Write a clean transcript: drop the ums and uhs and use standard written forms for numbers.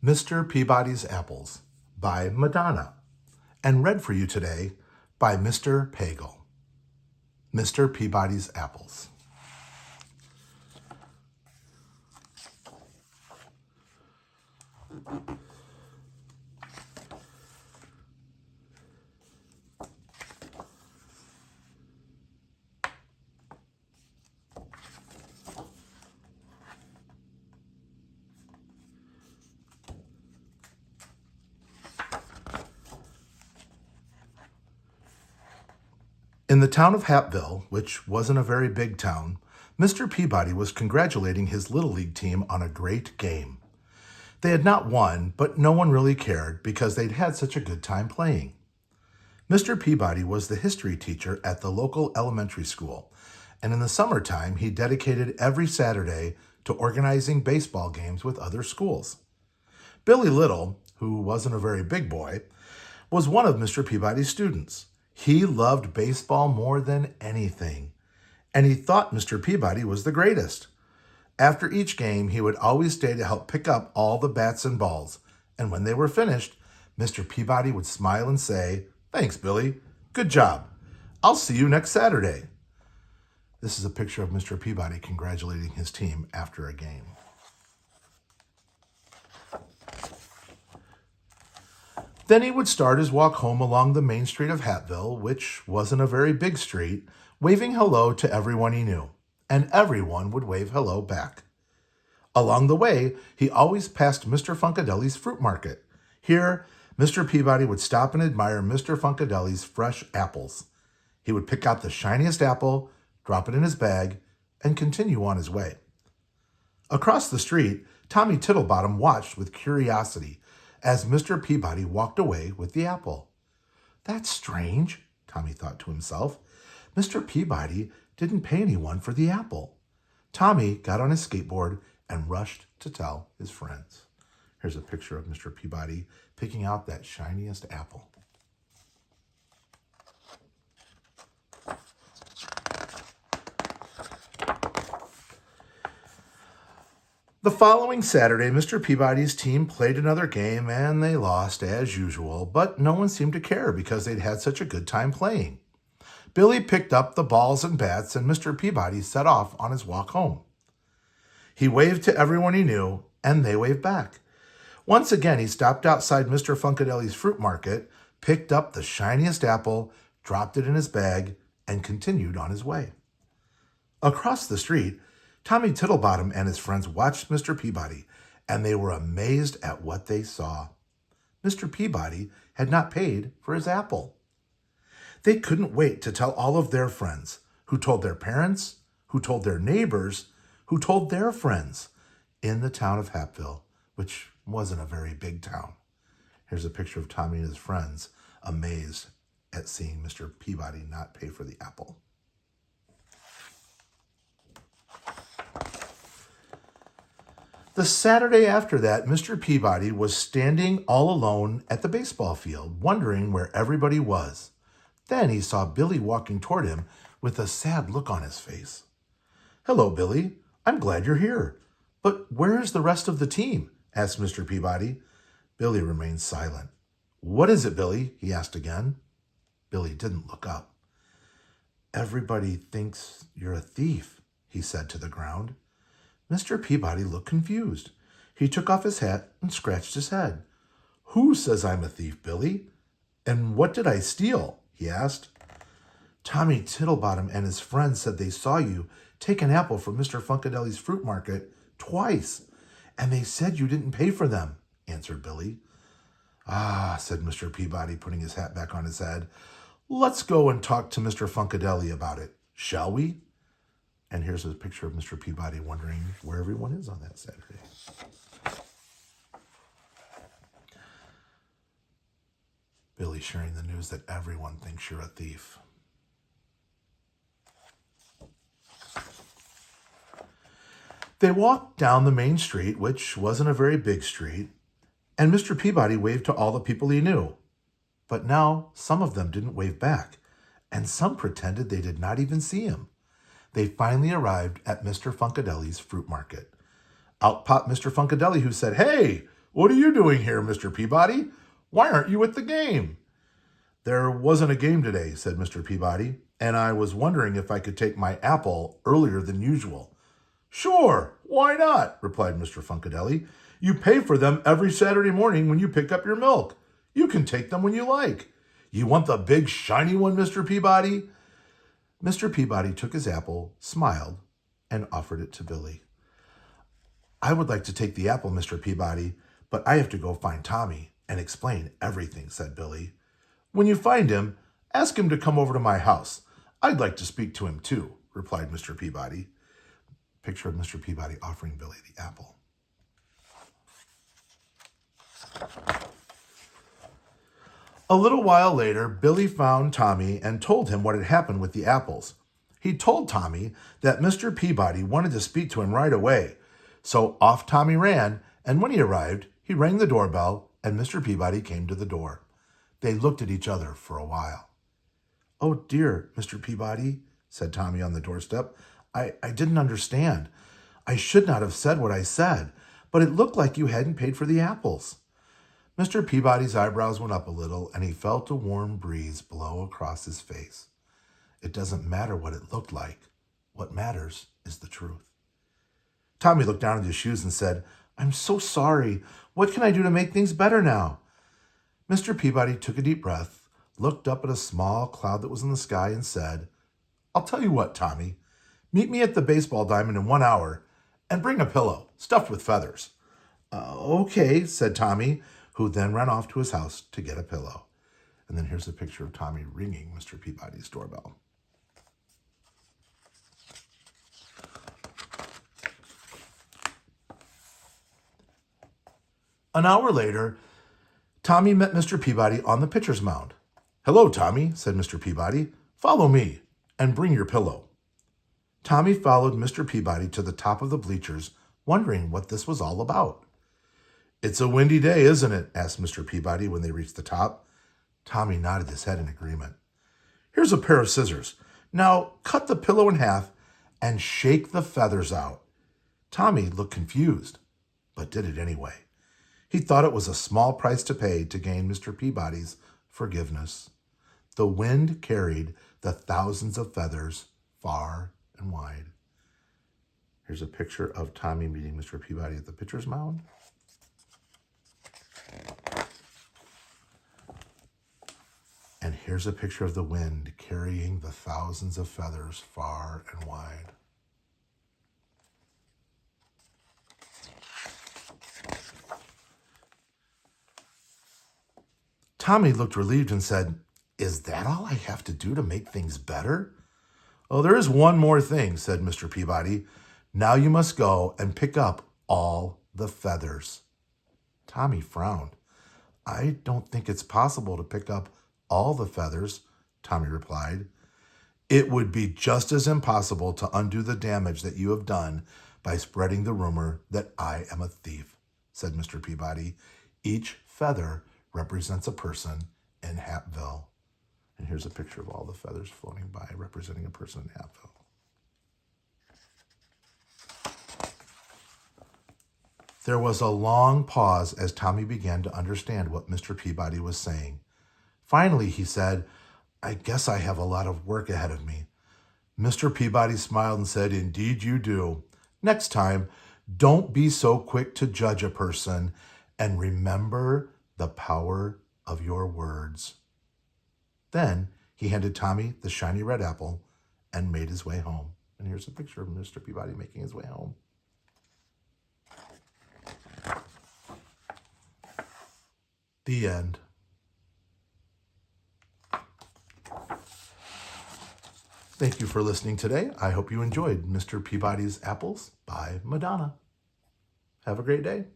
Mr. Peabody's Apples by Madonna, and read for you today by Mr. Pagel. Mr. Peabody's Apples. In the town of Hattville, which wasn't a very big town, Mr. Peabody was congratulating his Little League team on a great game. They had not won, but no one really cared because they'd had such a good time playing. Mr. Peabody was the history teacher at the local elementary school, and in the summertime he dedicated every Saturday to organizing baseball games with other schools. Billy Little, who wasn't a very big boy, was one of Mr. Peabody's students. He loved baseball more than anything, and he thought Mr. Peabody was the greatest. After each game, he would always stay to help pick up all the bats and balls, and when they were finished, Mr. Peabody would smile and say, "Thanks, Billy. Good job. I'll see you next Saturday." This is a picture of Mr. Peabody congratulating his team after a game. Then he would start his walk home along the main street of Hattville, which wasn't a very big street, waving hello to everyone he knew, and everyone would wave hello back. Along the way, he always passed Mr. Funkadeli's fruit market. Here, Mr. Peabody would stop and admire Mr. Funkadeli's fresh apples. He would pick out the shiniest apple, drop it in his bag, and continue on his way. Across the street, Tommy Tittlebottom watched with curiosity as Mr. Peabody walked away with the apple. "That's strange," Tommy thought to himself. "Mr. Peabody didn't pay anyone for the apple." Tommy got on his skateboard and rushed to tell his friends. Here's a picture of Mr. Peabody picking out that shiniest apple. The following Saturday, Mr. Peabody's team played another game and they lost as usual, but no one seemed to care because they'd had such a good time playing. Billy picked up the balls and bats and Mr. Peabody set off on his walk home. He waved to everyone he knew and they waved back. Once again, he stopped outside Mr. Funkadeli's fruit market, picked up the shiniest apple, dropped it in his bag, and continued on his way. Across the street, Tommy Tittlebottom and his friends watched Mr. Peabody, and they were amazed at what they saw. Mr. Peabody had not paid for his apple. They couldn't wait to tell all of their friends, who told their parents, who told their neighbors, who told their friends in the town of Hattville, which wasn't a very big town. Here's a picture of Tommy and his friends, amazed at seeing Mr. Peabody not pay for the apple. The Saturday after that, Mr. Peabody was standing all alone at the baseball field, wondering where everybody was. Then he saw Billy walking toward him with a sad look on his face. "Hello, Billy. I'm glad you're here. But where is the rest of the team?" asked Mr. Peabody. Billy remained silent. "What is it, Billy?" he asked again. Billy didn't look up. "Everybody thinks you're a thief," he said to the ground. Mr. Peabody looked confused. He took off his hat and scratched his head. "Who says I'm a thief, Billy? And what did I steal?" he asked. "Tommy Tittlebottom and his friends said they saw you take an apple from Mr. Funkadeli's fruit market twice, and they said you didn't pay for them," answered Billy. "Ah," said Mr. Peabody, putting his hat back on his head. "Let's go and talk to Mr. Funkadeli about it, shall we?" And here's a picture of Mr. Peabody wondering where everyone is on that Saturday. Billy sharing the news that everyone thinks you're a thief. They walked down the main street, which wasn't a very big street, and Mr. Peabody waved to all the people he knew. But now some of them didn't wave back, and some pretended they did not even see him. They finally arrived at Mr. Funkadeli's fruit market. Out popped Mr. Funkadeli, who said, "Hey, "What are you doing here, Mr. Peabody? Why aren't you at the game?" "There wasn't a game today," said Mr. Peabody, "and I was wondering if I could take my apple earlier than usual." "Sure, why not?" replied Mr. Funkadelli. "You pay for them every Saturday morning when you pick up your milk. You can take them when you like. You want the big shiny one, Mr. Peabody?" Mr. Peabody took his apple, smiled, and offered it to Billy. "I would like to take the apple, Mr. Peabody, but I have to go find Tommy and explain everything," said Billy. "When you find him, ask him to come over to my house. I'd like to speak to him too," replied Mr. Peabody. Picture of Mr. Peabody offering Billy the apple. A little while later, Billy found Tommy and told him what had happened with the apples. He told Tommy that Mr. Peabody wanted to speak to him right away. So off Tommy ran, and when he arrived, he rang the doorbell, and Mr. Peabody came to the door. They looked at each other for a while. "Oh dear, Mr. Peabody," said Tommy on the doorstep. I didn't understand. I should not have said what I said, but it looked like you hadn't paid for the apples." Mr. Peabody's eyebrows went up a little, and he felt a warm breeze blow across his face. "It doesn't matter what it looked like. What matters is the truth." Tommy looked down at his shoes and said, "I'm so sorry. What can I do to make things better now?" Mr. Peabody took a deep breath, looked up at a small cloud that was in the sky, and said, "I'll tell you what, Tommy. Meet me at the baseball diamond in 1 hour and bring a pillow stuffed with feathers." Okay," said Tommy, who then ran off to his house to get a pillow. And then here's a picture of Tommy ringing Mr. Peabody's doorbell. An hour later, Tommy met Mr. Peabody on the pitcher's mound. "Hello, Tommy," said Mr. Peabody. "Follow me and bring your pillow." Tommy followed Mr. Peabody to the top of the bleachers, wondering what this was all about. "It's a windy day, isn't it?" asked Mr. Peabody when they reached the top. Tommy nodded his head in agreement. "Here's a pair of scissors. Now cut the pillow in half and shake the feathers out." Tommy looked confused, but did it anyway. He thought it was a small price to pay to gain Mr. Peabody's forgiveness. The wind carried the thousands of feathers far and wide. Here's a picture of Tommy meeting Mr. Peabody at the pitcher's mound. And here's a picture of the wind carrying the thousands of feathers far and wide. Tommy looked relieved and said, "Is that all I have to do to make things better?" "Oh, there is one more thing," said Mr. Peabody. "Now you must go and pick up all the feathers." Tommy frowned. "I don't think it's possible to pick up all the feathers," Tommy replied. "It would be just as impossible to undo the damage that you have done by spreading the rumor that I am a thief," said Mr. Peabody. "Each feather represents a person in Hapville." And here's a picture of all the feathers floating by representing a person in Hapville. There was a long pause as Tommy began to understand what Mr. Peabody was saying. Finally, he said, "I guess I have a lot of work ahead of me." Mr. Peabody smiled and said, "Indeed you do. Next time, don't be so quick to judge a person, and remember the power of your words." Then he handed Tommy the shiny red apple and made his way home. And here's a picture of Mr. Peabody making his way home. The end. Thank you for listening today. I hope you enjoyed Mr. Peabody's Apples by Madonna. Have a great day.